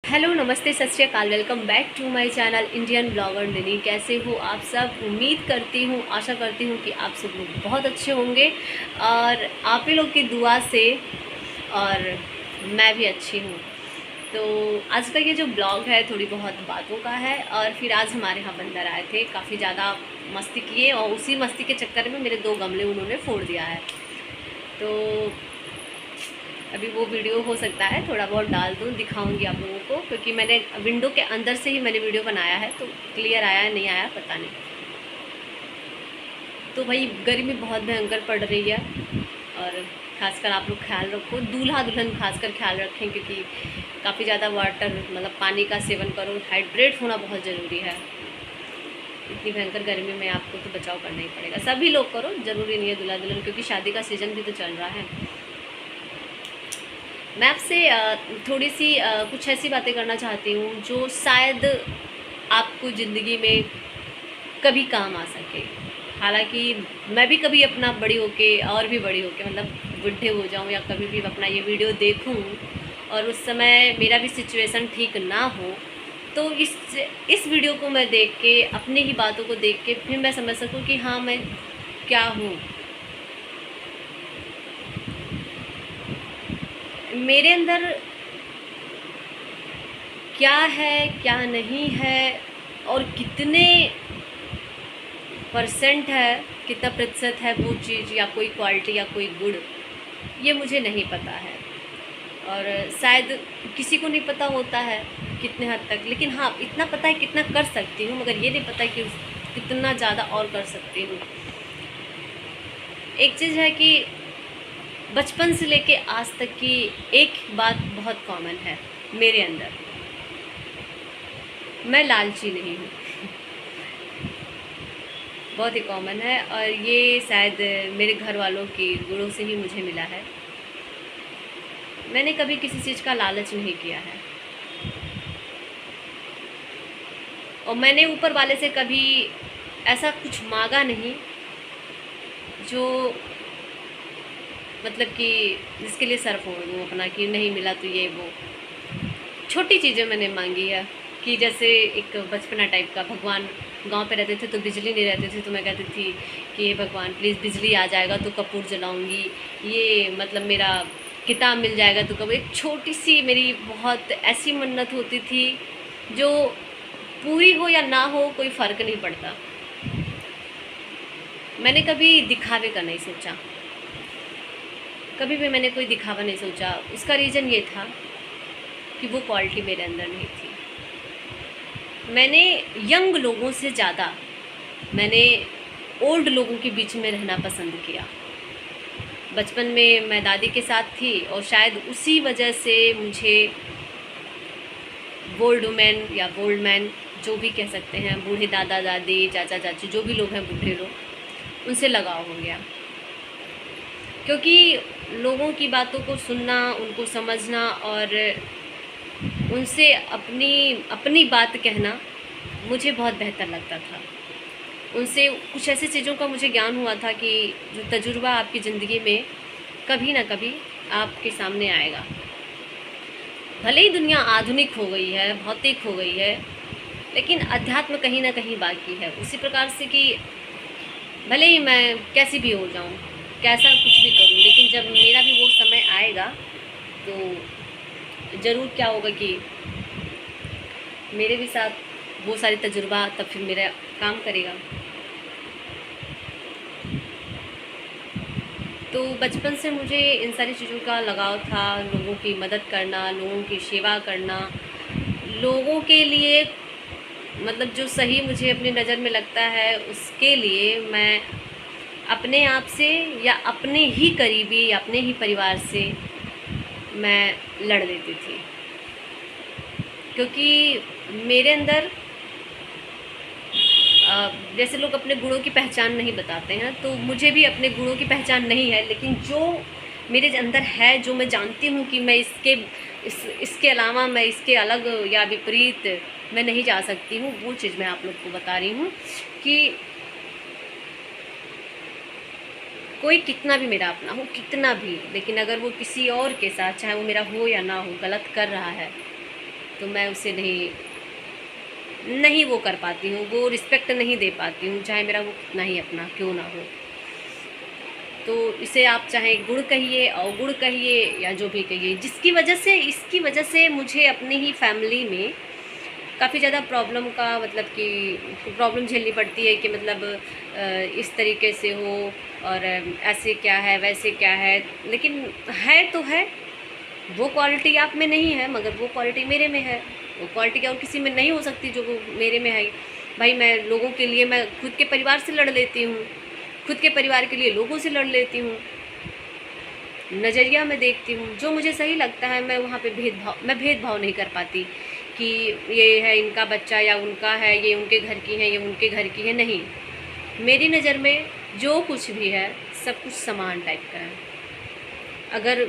Hello नमस्ते Sat Sri Akal. Welcome back to my channel Indian blogger Nini. कैसे हो आप सब? उम्मीद करती हूँ, आशा करती हूँ कि आप सब लोग बहुत अच्छे होंगे और आप ही लोग की दुआ से और मैं भी अच्छी हूँ। तो आज का ये जो ब्लॉग है थोड़ी बहुत बातों का है। और फिर आज हमारे यहाँ बंदर आए थे, काफ़ी ज़्यादा मस्ती किए और उसी मस्ती के चक्कर में मेरे 2 गमले उन्होंने फोड़ दिया है। तो अभी वो वीडियो हो सकता है थोड़ा बहुत डाल दूँ, दिखाऊंगी आप लोगों को, क्योंकि मैंने विंडो के अंदर से ही मैंने वीडियो बनाया है, तो क्लियर आया नहीं आया पता नहीं। तो भाई गर्मी बहुत भयंकर पड़ रही है और खासकर आप लोग ख्याल रखो, दूल्हा दुल्हन खासकर ख्याल रखें, क्योंकि काफ़ी ज़्यादा वाटर मतलब पानी का सेवन करो, हाइड्रेट होना बहुत ज़रूरी है। इतनी भयंकर गर्मी में आपको तो बचाव करना ही पड़ेगा, सभी लोग करो, ज़रूरी नहीं है दूल्हा दुल्हन, क्योंकि शादी का सीज़न भी तो चल रहा है। मैं आपसे थोड़ी सी कुछ ऐसी बातें करना चाहती हूँ जो शायद आपको ज़िंदगी में कभी काम आ सके। हालांकि मैं भी कभी अपना बड़ी होके और भी बड़ी होके मतलब बुढ़े हो जाऊँ या कभी भी अपना ये वीडियो देखूँ और उस समय मेरा भी सिचुएशन ठीक ना हो, तो इस वीडियो को मैं देख के, अपनी ही बातों को देख के फिर मैं समझ सकूँ कि हाँ मैं क्या हूँ, मेरे अंदर क्या है क्या नहीं है, और कितने परसेंट है, कितना प्रतिशत है वो चीज़ या कोई क्वालिटी या कोई गुण, ये मुझे नहीं पता है। और शायद किसी को नहीं पता होता है कितने हद तक, लेकिन हाँ इतना पता है कितना कर सकती हूँ, मगर ये नहीं पता कि कितना ज़्यादा और कर सकती हूँ। एक चीज़ है कि बचपन से लेके आज तक की एक बात बहुत कॉमन है मेरे अंदर, मैं लालची नहीं हूँ। बहुत ही कॉमन है और ये शायद मेरे घर वालों की गुणों से ही मुझे मिला है। मैंने कभी किसी चीज़ का लालच नहीं किया है और मैंने ऊपर वाले से कभी ऐसा कुछ मांगा नहीं जो मतलब कि जिसके लिए सर फोड़ दूँ अपना कि नहीं मिला तो ये वो। छोटी चीज़ें मैंने मांगी है कि जैसे एक बचपना टाइप का, भगवान गांव पे रहते थे तो बिजली नहीं रहती थी, तो मैं कहती थी कि हे भगवान प्लीज़ बिजली आ जाएगा तो कपूर जलाऊंगी, ये मतलब मेरा किताब मिल जाएगा तो कब। एक छोटी सी मेरी बहुत ऐसी मन्नत होती थी जो पूरी हो या ना हो कोई फ़र्क नहीं पड़ता। मैंने कभी दिखावे का नहीं सोचा, कभी भी मैंने कोई दिखावा नहीं सोचा। उसका रीज़न ये था कि वो क्वालिटी मेरे अंदर नहीं थी। मैंने यंग लोगों से ज़्यादा मैंने ओल्ड लोगों के बीच में रहना पसंद किया। बचपन में मैं दादी के साथ थी और शायद उसी वजह से मुझे ओल्ड वुमेन या ओल्ड मैन जो भी कह सकते हैं, बूढ़े दादा दादी चाचा चाची जो भी लोग हैं, बूढ़े लोग, उनसे लगाव हो गया। क्योंकि लोगों की बातों को सुनना, उनको समझना और उनसे अपनी अपनी बात कहना मुझे बहुत बेहतर लगता था। उनसे कुछ ऐसी चीज़ों का मुझे ज्ञान हुआ था कि जो तजुर्बा आपकी ज़िंदगी में कभी ना कभी आपके सामने आएगा। भले ही दुनिया आधुनिक हो गई है, भौतिक हो गई है, लेकिन अध्यात्म कहीं ना कहीं बाकी है। उसी प्रकार से कि भले ही मैं कैसी भी हो जाऊँ, कैसा कुछ भी करूँ, लेकिन जब मेरा भी वो समय आएगा तो ज़रूर क्या होगा कि मेरे भी साथ वो सारी तजुर्बा तब फिर मेरा काम करेगा। तो बचपन से मुझे इन सारी चीज़ों का लगाव था, लोगों की मदद करना, लोगों की सेवा करना, लोगों के लिए मतलब जो सही मुझे अपनी नज़र में लगता है उसके लिए मैं अपने आप से या अपने ही करीबी या अपने ही परिवार से मैं लड़ लेती थी। क्योंकि मेरे अंदर जैसे लोग अपने गुणों की पहचान नहीं बताते हैं, तो मुझे भी अपने गुणों की पहचान नहीं है, लेकिन जो मेरे अंदर है, जो मैं जानती हूँ कि मैं इसके अलावा मैं इसके अलग या विपरीत मैं नहीं जा सकती हूँ, वो चीज़ मैं आप लोग को बता रही हूँ कि कोई कितना भी मेरा अपना हो, कितना भी, लेकिन अगर वो किसी और के साथ, चाहे वो मेरा हो या ना हो, गलत कर रहा है, तो मैं उसे नहीं वो कर पाती हूँ, वो रिस्पेक्ट नहीं दे पाती हूँ, चाहे मेरा वो कितना ही अपना क्यों ना हो। तो इसे आप चाहे गुण कहिए, अवगुण कहिए, या जो भी कहिए, इसकी वजह से मुझे अपनी ही फैमिली में काफ़ी ज़्यादा प्रॉब्लम का मतलब कि प्रॉब्लम झेलनी पड़ती है कि मतलब इस तरीके से हो और ऐसे क्या है वैसे क्या है। लेकिन है तो है, वो क्वालिटी आप में नहीं है मगर वो क्वालिटी मेरे में है। वो क्वालिटी और किसी में नहीं हो सकती जो वो मेरे में है। भाई मैं लोगों के लिए, मैं खुद के परिवार से लड़ लेती हूँ, खुद के परिवार के लिए लोगों से लड़ लेती हूँ। नज़रिया में देखती हूँ, जो मुझे सही लगता है मैं वहाँ पे भेदभाव नहीं कर पाती कि ये है इनका बच्चा या उनका है, ये उनके घर की है, ये उनके घर की है। नहीं, मेरी नज़र में जो कुछ भी है सब कुछ समान टाइप का है। अगर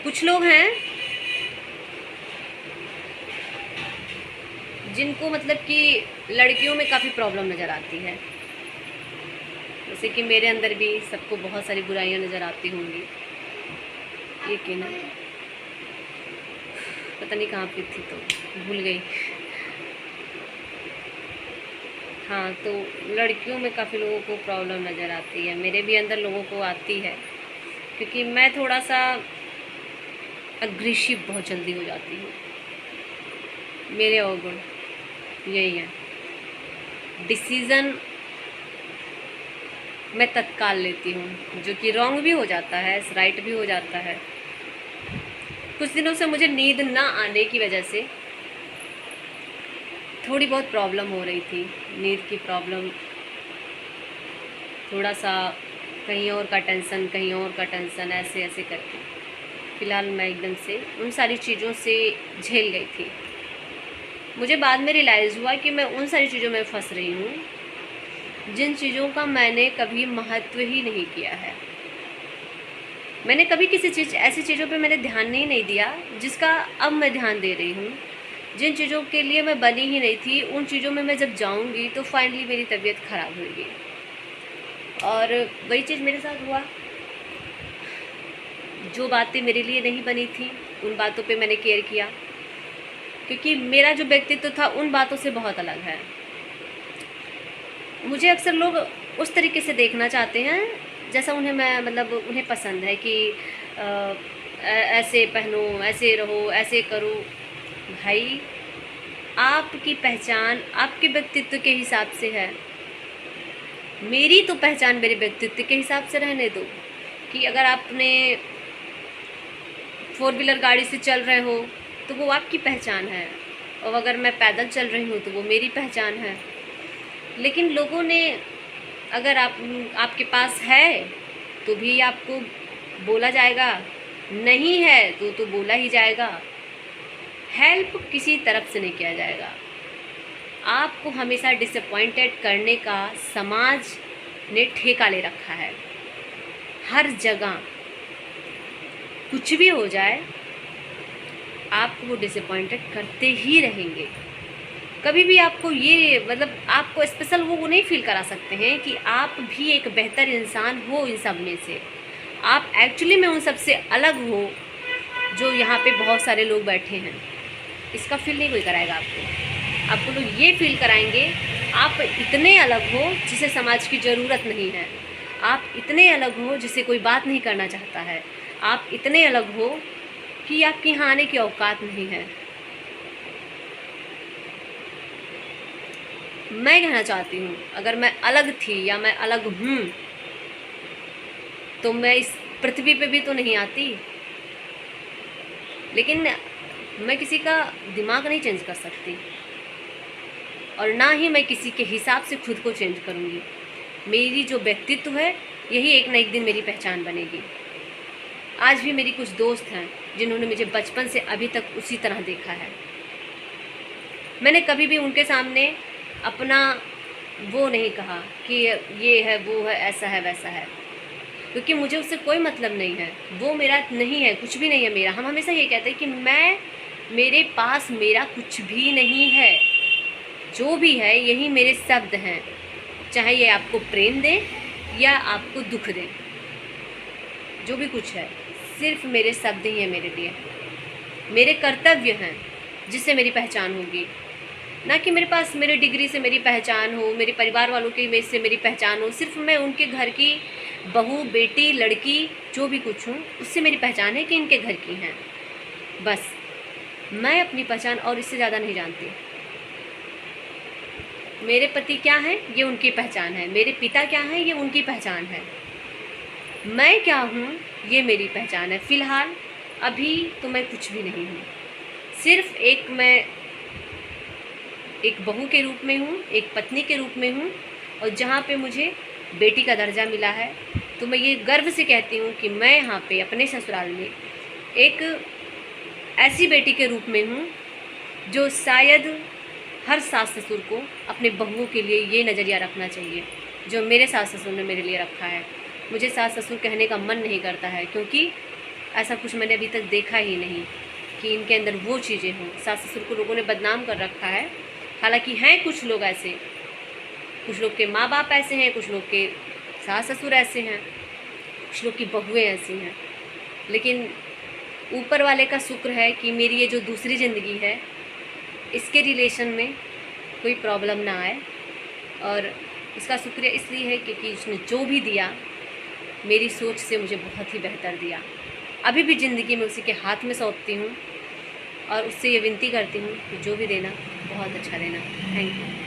कुछ लोग हैं जिनको मतलब कि लड़कियों में काफ़ी प्रॉब्लम नज़र आती है, जैसे कि मेरे अंदर भी सबको बहुत सारी बुराइयां नज़र आती होंगी, लेकिन पता नहीं कहाँ पे थी तो भूल गई। हाँ, तो लड़कियों में काफ़ी लोगों को प्रॉब्लम नज़र आती है, मेरे भी अंदर लोगों को आती है, क्योंकि मैं थोड़ा सा अग्रेसिव बहुत जल्दी हो जाती हूँ। मेरे अवगुण यही है, डिसीज़न मैं तत्काल लेती हूँ, जो कि रॉन्ग भी हो जाता है, राइट भी हो जाता है। कुछ दिनों से मुझे नींद ना आने की वजह से थोड़ी बहुत प्रॉब्लम हो रही थी, नींद की प्रॉब्लम, थोड़ा सा कहीं और का टेंशन, कहीं और का टेंशन, ऐसे ऐसे करके फ़िलहाल मैं एकदम से उन सारी चीज़ों से झेल गई थी। मुझे बाद में रियलाइज़ हुआ कि मैं उन सारी चीज़ों में फंस रही हूँ जिन चीज़ों का मैंने कभी महत्व ही नहीं किया है। मैंने कभी किसी ऐसी चीज़ों पे मैंने ध्यान नहीं दिया जिसका अब मैं ध्यान दे रही हूँ। जिन चीज़ों के लिए मैं बनी ही नहीं थी, उन चीज़ों में मैं जब जाऊँगी तो फाइनली मेरी तबीयत ख़राब होगी। और वही चीज़ मेरे साथ हुआ। जो बातें मेरे लिए नहीं बनी थी उन बातों पे मैंने केयर किया, क्योंकि मेरा जो व्यक्तित्व था उन बातों से बहुत अलग है। मुझे अक्सर लोग उस तरीके से देखना चाहते हैं जैसा उन्हें पसंद है कि ऐसे पहनो, ऐसे रहो, ऐसे करो। भाई, आपकी पहचान आपके व्यक्तित्व के हिसाब से है। मेरी तो पहचान मेरे व्यक्तित्व के हिसाब से रहने दो, कि अगर आपने 4 व्हीलर गाड़ी से चल रहे हो तो वो आपकी पहचान है, और अगर मैं पैदल चल रही हूँ तो वो मेरी पहचान है। लेकिन लोगों ने, अगर आपके पास है तो भी आपको बोला जाएगा, नहीं है तो बोला ही जाएगा। हेल्प किसी तरफ से नहीं किया जाएगा। आपको हमेशा डिसअपॉइंटेड करने का समाज ने ठेका ले रखा है। हर जगह कुछ भी हो जाए आपको वो डिसअपॉइंटेड करते ही रहेंगे। कभी भी आपको ये आपको स्पेशल वो नहीं फील करा सकते हैं कि आप भी एक बेहतर इंसान हो इन सब में से। आप एक्चुअली में उन सब से अलग हो जो यहाँ पे बहुत सारे लोग बैठे हैं। इसका फील नहीं कोई कराएगा आपको लोग ये फील कराएंगे आप इतने अलग हो जिसे समाज की ज़रूरत नहीं है। आप इतने अलग हो जिसे कोई बात नहीं करना चाहता है। आप इतने अलग हो कि आपके यहाँ आने की औकात नहीं है। मैं कहना चाहती हूँ, अगर मैं अलग थी या मैं अलग हूँ तो मैं इस पृथ्वी पे भी तो नहीं आती। लेकिन मैं किसी का दिमाग नहीं चेंज कर सकती, और ना ही मैं किसी के हिसाब से खुद को चेंज करूँगी। मेरी जो व्यक्तित्व है यही एक ना एक दिन मेरी पहचान बनेगी। आज भी मेरी कुछ दोस्त हैं जिन्होंने मुझे बचपन से अभी तक उसी तरह देखा है। मैंने कभी भी उनके सामने अपना वो नहीं कहा कि ये है, वो है, ऐसा है, वैसा है, क्योंकि मुझे उससे कोई मतलब नहीं है। वो मेरा नहीं है, कुछ भी नहीं है मेरा। हम हमेशा ये कहते हैं कि मेरे पास मेरा कुछ भी नहीं है। जो भी है यही मेरे शब्द हैं, चाहे ये आपको प्रेम दे या आपको दुख दे। जो भी कुछ है सिर्फ मेरे शब्द ही है मेरे लिए। मेरे कर्तव्य हैं जिससे मेरी पहचान होगी, ना कि मेरे पास मेरे डिग्री से मेरी पहचान हो, मेरे परिवार वालों की इमेज से मेरी पहचान हो। सिर्फ मैं उनके घर की बहू, बेटी, लड़की जो भी कुछ हूँ उससे मेरी पहचान है कि इनके घर की हैं। बस मैं अपनी पहचान और इससे ज़्यादा नहीं जानती। मेरे पति क्या हैं ये उनकी पहचान है, मेरे पिता क्या हैं ये उनकी पहचान है, मैं क्या हूँ ये मेरी पहचान है। फ़िलहाल अभी तो मैं कुछ भी नहीं हूँ, सिर्फ मैं एक बहू के रूप में हूँ, एक पत्नी के रूप में हूँ। और जहाँ पे मुझे बेटी का दर्जा मिला है तो मैं ये गर्व से कहती हूँ कि मैं यहाँ पे अपने ससुराल में एक ऐसी बेटी के रूप में हूँ जो शायद हर सास ससुर को अपने बहुओं के लिए ये नज़रिया रखना चाहिए जो मेरे सास ससुर ने मेरे लिए रखा है। मुझे सास ससुर कहने का मन नहीं करता है, क्योंकि ऐसा कुछ मैंने अभी तक देखा ही नहीं कि इनके अंदर वो चीज़ें हों। सास ससुर को लोगों ने बदनाम कर रखा है, हालांकि हैं कुछ लोग ऐसे, कुछ लोग के माँ बाप ऐसे हैं, कुछ लोग के सास ससुर ऐसे हैं, कुछ लोग की बहुएँ ऐसी हैं। लेकिन ऊपर वाले का शुक्र है कि मेरी ये जो दूसरी ज़िंदगी है इसके रिलेशन में कोई प्रॉब्लम ना आए। और इसका शुक्रिया इसलिए है क्योंकि उसने जो भी दिया मेरी सोच से मुझे बहुत ही बेहतर दिया। अभी भी ज़िंदगी में उसी के हाथ में सौंपती हूँ और उससे ये विनती करती हूँ कि जो भी देना बहुत अच्छा देना। Thank you.